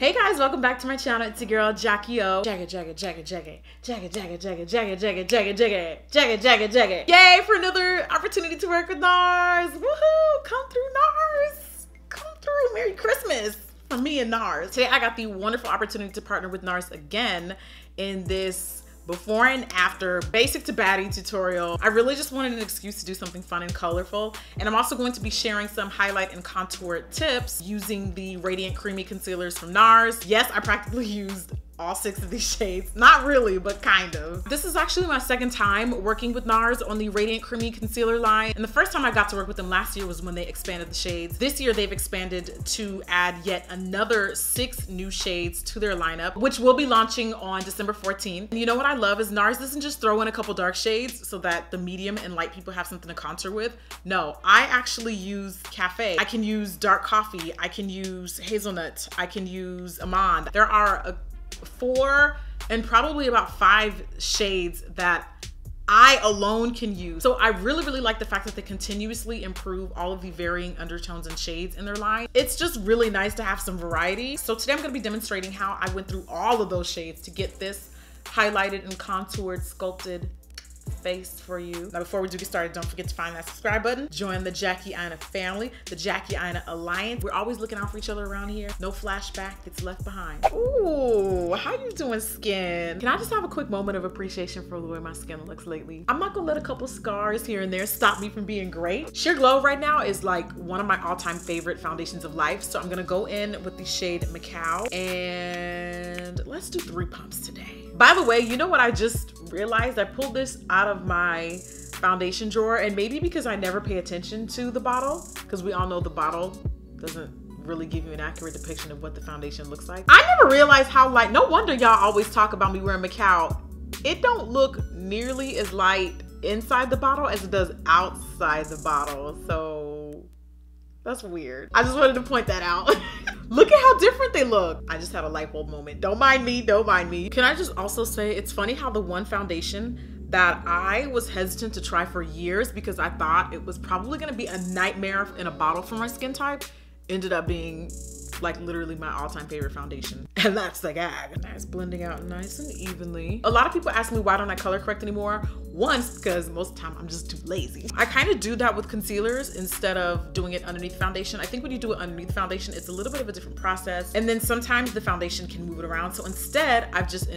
Hey guys, welcome back to my channel. It's your girl Jackie O. Yay for another opportunity to work with NARS. Woohoo! Come through NARS. Come through. Merry Christmas from me and NARS. Today I got the wonderful opportunity to partner with NARS again in this before and after basic to baddie tutorial. I really just wanted an excuse to do something fun and colorful. And I'm also going to be sharing some highlight and contour tips using the Radiant Creamy Concealers from NARS. Yes, I practically used all 6 of these shades. Not really, but kind of. This is actually my second time working with NARS on the Radiant Creamy Concealer line. And the first time I got to work with them last year was when they expanded the shades. This year they've expanded to add yet another 6 new shades to their lineup, which will be launching on December 14th. And you know what I love is NARS doesn't just throw in a couple dark shades so that the medium and light people have something to contour with. No, I actually use cafe. I can use dark coffee. I can use hazelnut. I can use almond. There are 4 and probably about 5 shades that I alone can use. So I really like the fact that they continuously improve all of the varying undertones and shades in their line. It's just really nice to have some variety. So today I'm gonna be demonstrating how I went through all of those shades to get this highlighted and contoured, sculpted face for you. Now before we do get started, don't forget to find that subscribe button. Join the Jackie Aina family, the Jackie Aina Alliance. We're always looking out for each other around here. No flashback gets left behind. Ooh, how you doing, skin? Can I just have a quick moment of appreciation for the way my skin looks lately? I'm not gonna let a couple scars here and there stop me from being great. Sheer Glow right now is like one of my all-time favorite foundations of life. So I'm gonna go in with the shade Macau and let's do 3 pumps today. By the way, you know what I just realized? I pulled this out of my foundation drawer, and maybe because I never pay attention to the bottle, because we all know the bottle doesn't really give you an accurate depiction of what the foundation looks like. I never realized how light, no wonder y'all always talk about me wearing Macau. It don't look nearly as light inside the bottle as it does outside the bottle. So that's weird. I just wanted to point that out. Look at how different they look. I just had a light bulb moment. Don't mind me, don't mind me. Can I just also say, it's funny how the one foundation that I was hesitant to try for years because I thought it was probably gonna be a nightmare in a bottle for my skin type ended up being like literally my all-time favorite foundation. And that's the gag. And that's blending out nice and evenly. A lot of people ask me why don't I color correct anymore? Once, because most of the time I'm just too lazy. I kind of do that with concealers instead of doing it underneath foundation. I think when you do it underneath foundation, it's a little bit of a different process. And then sometimes the foundation can move it around. So instead, I've just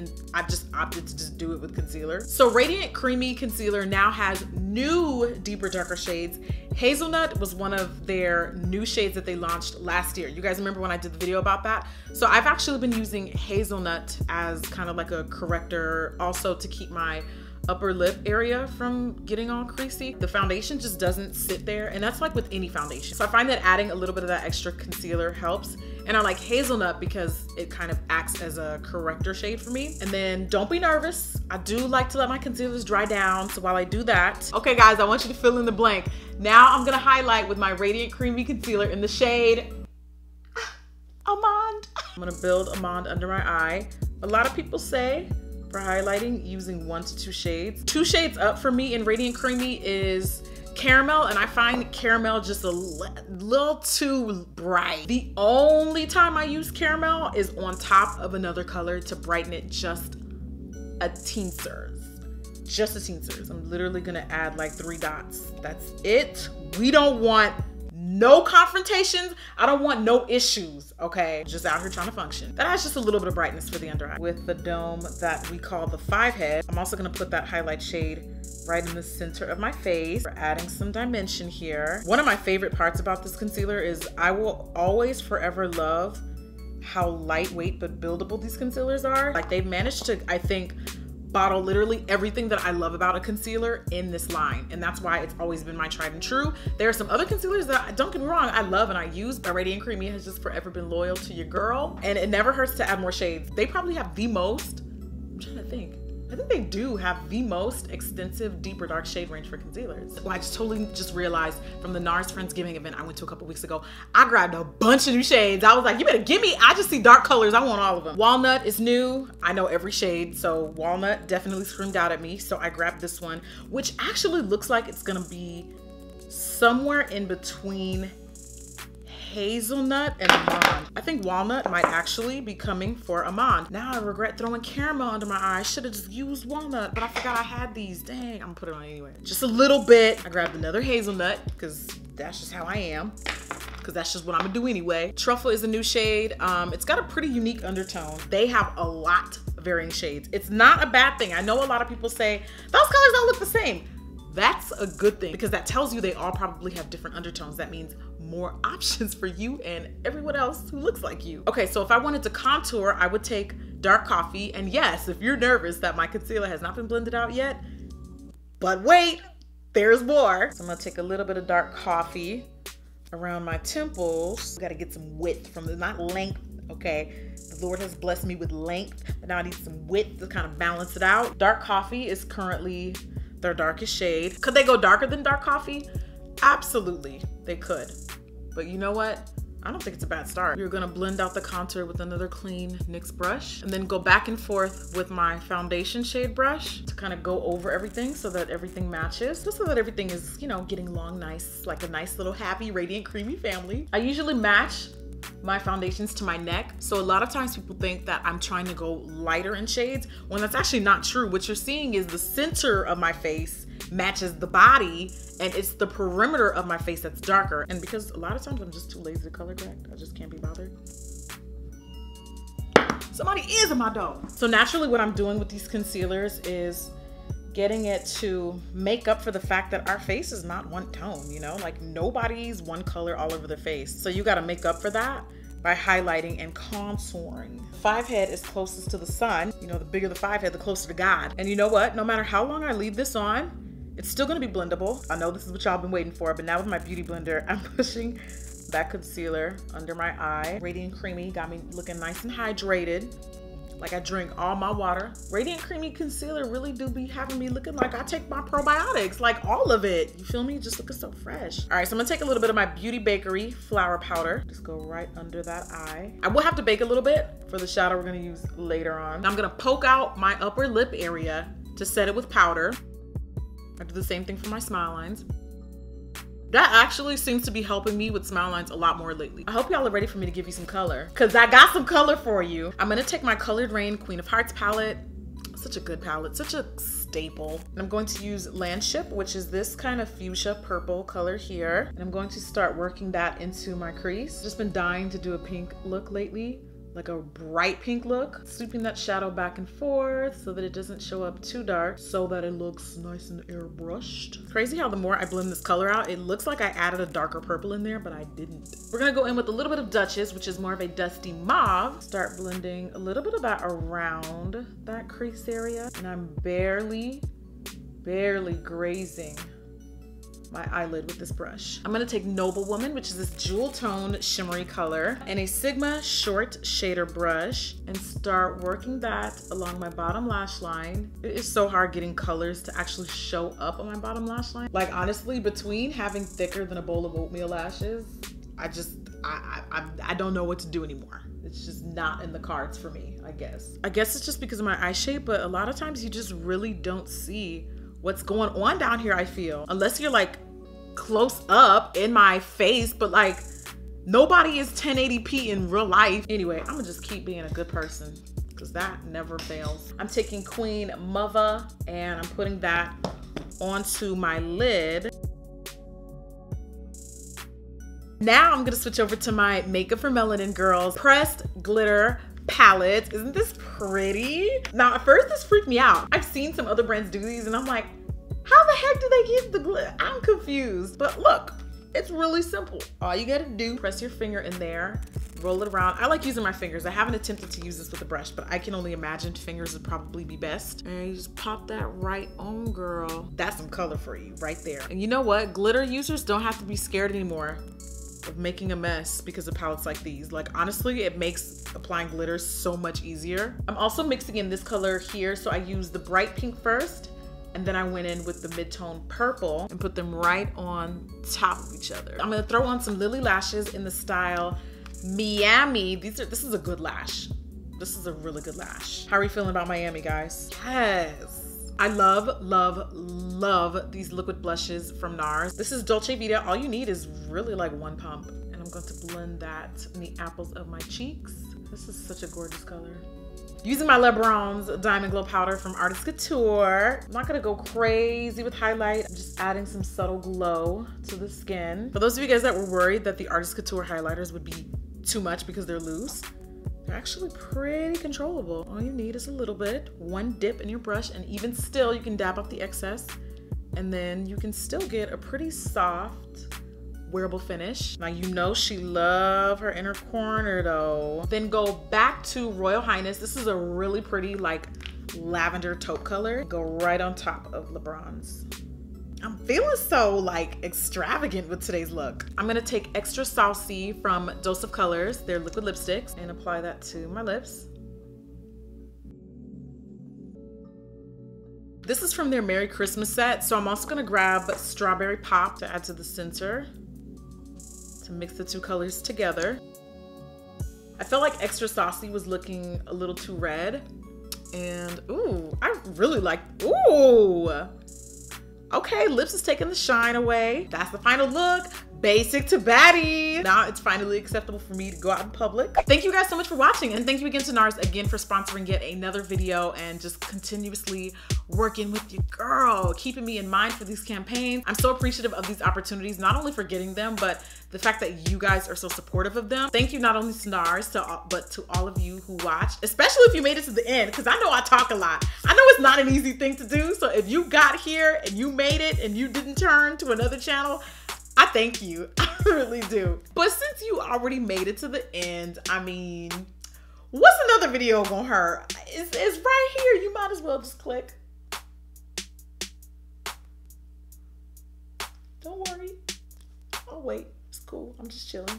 opted to just do it with concealer. So Radiant Creamy Concealer now has new deeper, darker shades. Hazelnut was one of their new shades that they launched last year. You guys remember when I did the video about that? So I've actually been using Hazelnut as kind of like a corrector, also to keep my upper lip area from getting all creasy. The foundation just doesn't sit there, and that's like with any foundation. So I find that adding a little bit of that extra concealer helps. And I like Hazelnut because it kind of acts as a corrector shade for me. And then don't be nervous. I do like to let my concealers dry down. So while I do that, okay guys, I want you to fill in the blank. Now I'm gonna highlight with my Radiant Creamy Concealer in the shade Almond. I'm gonna build Almond under my eye. A lot of people say for highlighting using 1 to 2 shades. 2 shades up for me in Radiant Creamy is Caramel, and I find Caramel just a little too bright. The only time I use Caramel is on top of another color to brighten it just a teensers. Just a teensers. I'm literally gonna add like 3 dots. That's it. We don't want no confrontations. I don't want no issues, okay? Just out here trying to function. That adds just a little bit of brightness for the under eye. With the dome that we call the 5 head, I'm also gonna put that highlight shade right in the center of my face. We're adding some dimension here. One of my favorite parts about this concealer is I will always forever love how lightweight but buildable these concealers are. Like they've managed to, I think, bottle literally everything that I love about a concealer in this line. And that's why it's always been my tried and true. There are some other concealers that, don't get me wrong, I love and I use, but Radiant Creamy has just forever been loyal to your girl. And it never hurts to add more shades. They probably have the most, I'm trying to think. I think they do have the most extensive deeper dark shade range for concealers. Well, I just totally just realized from the NARS Friendsgiving event I went to a couple weeks ago, I grabbed a bunch of new shades. I was like, you better give me, I just see dark colors. I want all of them. Walnut is new. I know every shade. So Walnut definitely screamed out at me. So I grabbed this one, which actually looks like it's gonna be somewhere in between hazelnut and almond. I think walnut might actually be coming for almond. Now I regret throwing caramel under my eye. I should have just used walnut, but I forgot I had these. Dang, I'm gonna put it on anyway. Just a little bit. I grabbed another hazelnut because that's just how I am. Because that's just what I'm gonna do anyway. Truffle is a new shade. It's got a pretty unique undertone. They have a lot of varying shades. It's not a bad thing. I know a lot of people say, those colors don't look the same. That's a good thing because that tells you they all probably have different undertones. That means more options for you and everyone else who looks like you. Okay, so if I wanted to contour, I would take dark coffee. And yes, if you're nervous that my concealer has not been blended out yet, but wait, there's more. So I'm gonna take a little bit of dark coffee around my temples. Gotta get some width from the, not length, okay? The Lord has blessed me with length, but now I need some width to kind of balance it out. Dark coffee is currently their darkest shade. Could they go darker than dark coffee? Absolutely, they could. But you know what? I don't think it's a bad start. You're gonna blend out the contour with another clean NYX brush and then go back and forth with my foundation shade brush to kind of go over everything so that everything matches. Just so that everything is, you know, getting along nice, like a nice little happy, radiant, creamy family. I usually match my foundations to my neck. So a lot of times people think that I'm trying to go lighter in shades when that's actually not true. What you're seeing is the center of my face matches the body and it's the perimeter of my face that's darker. And because a lot of times I'm just too lazy to color correct, I just can't be bothered. Somebody is in my dog. So naturally what I'm doing with these concealers is getting it to make up for the fact that our face is not one tone, you know? Like nobody's one color all over their face. So you gotta make up for that by highlighting and contouring. 5 head is closest to the sun. You know, the bigger the 5 head, the closer to God. And you know what? No matter how long I leave this on, it's still gonna be blendable. I know this is what y'all been waiting for, but now with my beauty blender, I'm pushing that concealer under my eye. Radiant Creamy got me looking nice and hydrated. Like I drink all my water. Radiant Creamy concealer really do be having me looking like I take my probiotics, like all of it. You feel me? Just looking so fresh. All right, so I'm gonna take a little bit of my Beauty Bakery flour powder. Just go right under that eye. I will have to bake a little bit for the shadow we're gonna use later on. I'm gonna poke out my upper lip area to set it with powder. I do the same thing for my smile lines. That actually seems to be helping me with smile lines a lot more lately. I hope y'all are ready for me to give you some color, because I got some color for you. I'm gonna take my Colored Rain Queen of Hearts palette. Such a good palette, such a staple. And I'm going to use Landship, which is this kind of fuchsia purple color here. And I'm going to start working that into my crease. Just been dying to do a pink look lately, like a bright pink look. Sweeping that shadow back and forth so that it doesn't show up too dark, so that it looks nice and airbrushed. Crazy how the more I blend this color out, it looks like I added a darker purple in there, but I didn't. We're gonna go in with a little bit of Duchess, which is more of a dusty mauve. Start blending a little bit of that around that crease area. And I'm barely grazing my eyelid with this brush. I'm gonna take Noble Woman, which is this jewel tone shimmery color, and a Sigma short shader brush, and start working that along my bottom lash line. It is so hard getting colors to actually show up on my bottom lash line. Like honestly, between having thicker than a bowl of oatmeal lashes, I don't know what to do anymore. It's just not in the cards for me, I guess. I guess it's just because of my eye shape, but a lot of times you just really don't see what's going on down here, I feel. Unless you're like close up in my face, but like nobody is 1080p in real life. Anyway, I'm gonna just keep being a good person because that never fails. I'm taking Queen Mother and I'm putting that onto my lid. Now I'm gonna switch over to my Makeup for Melanin Girls Pressed Glitter palette. Isn't this pretty? Now at first this freaked me out. I've seen some other brands do these and I'm like, how the heck do they get the glitter? I'm confused. But look, it's really simple. All you gotta do, press your finger in there, roll it around. I like using my fingers. I haven't attempted to use this with a brush, but I can only imagine fingers would probably be best. And you just pop that right on, girl. That's some color for you right there. And you know what? Glitter users don't have to be scared anymore of making a mess because of palettes like these. Like honestly, it makes applying glitter so much easier. I'm also mixing in this color here. So I used the bright pink first, and then I went in with the mid-tone purple and put them right on top of each other. I'm gonna throw on some Lily lashes in the style Miami. This is a good lash. This is a really good lash. How are we feeling about Miami, guys? Yes. I love, love, love these liquid blushes from NARS. This is Dolce Vita. All you need is really like one pump. And I'm going to blend that in the apples of my cheeks. This is such a gorgeous color. Using my LeBron's Diamond Glow Powder from Artist Couture. I'm not gonna go crazy with highlight. I'm just adding some subtle glow to the skin. For those of you guys that were worried that the Artist Couture highlighters would be too much because they're loose, they're actually pretty controllable. All you need is a little bit, one dip in your brush, and even still you can dab off the excess, and then you can still get a pretty soft, wearable finish. Now you know she loved her inner corner though. Then go back to Royal Highness. This is a really pretty like lavender taupe color. Go right on top of LeBron's. I'm feeling so like extravagant with today's look. I'm gonna take Extra Saucy from Dose of Colors, their liquid lipsticks, and apply that to my lips. This is from their Merry Christmas set, so I'm also gonna grab Strawberry Pop to add to the center, to mix the two colors together. I felt like Extra Saucy was looking a little too red. And ooh, I really like, ooh. Okay, lips is taking the shine away. That's the final look. Basic to baddie. Now it's finally acceptable for me to go out in public. Thank you guys so much for watching, and thank you again to NARS again for sponsoring yet another video and just continuously working with you, girl, keeping me in mind for these campaigns. I'm so appreciative of these opportunities, not only for getting them, but the fact that you guys are so supportive of them. Thank you not only to NARS, but to all of you who watched, especially if you made it to the end, because I know I talk a lot. I know it's not an easy thing to do, so if you got here and you made it and you didn't turn to another channel, I thank you, I really do. But since you already made it to the end, I mean, what's another video gonna hurt? It's right here, you might as well just click. Don't worry, I'll wait, it's cool, I'm just chilling.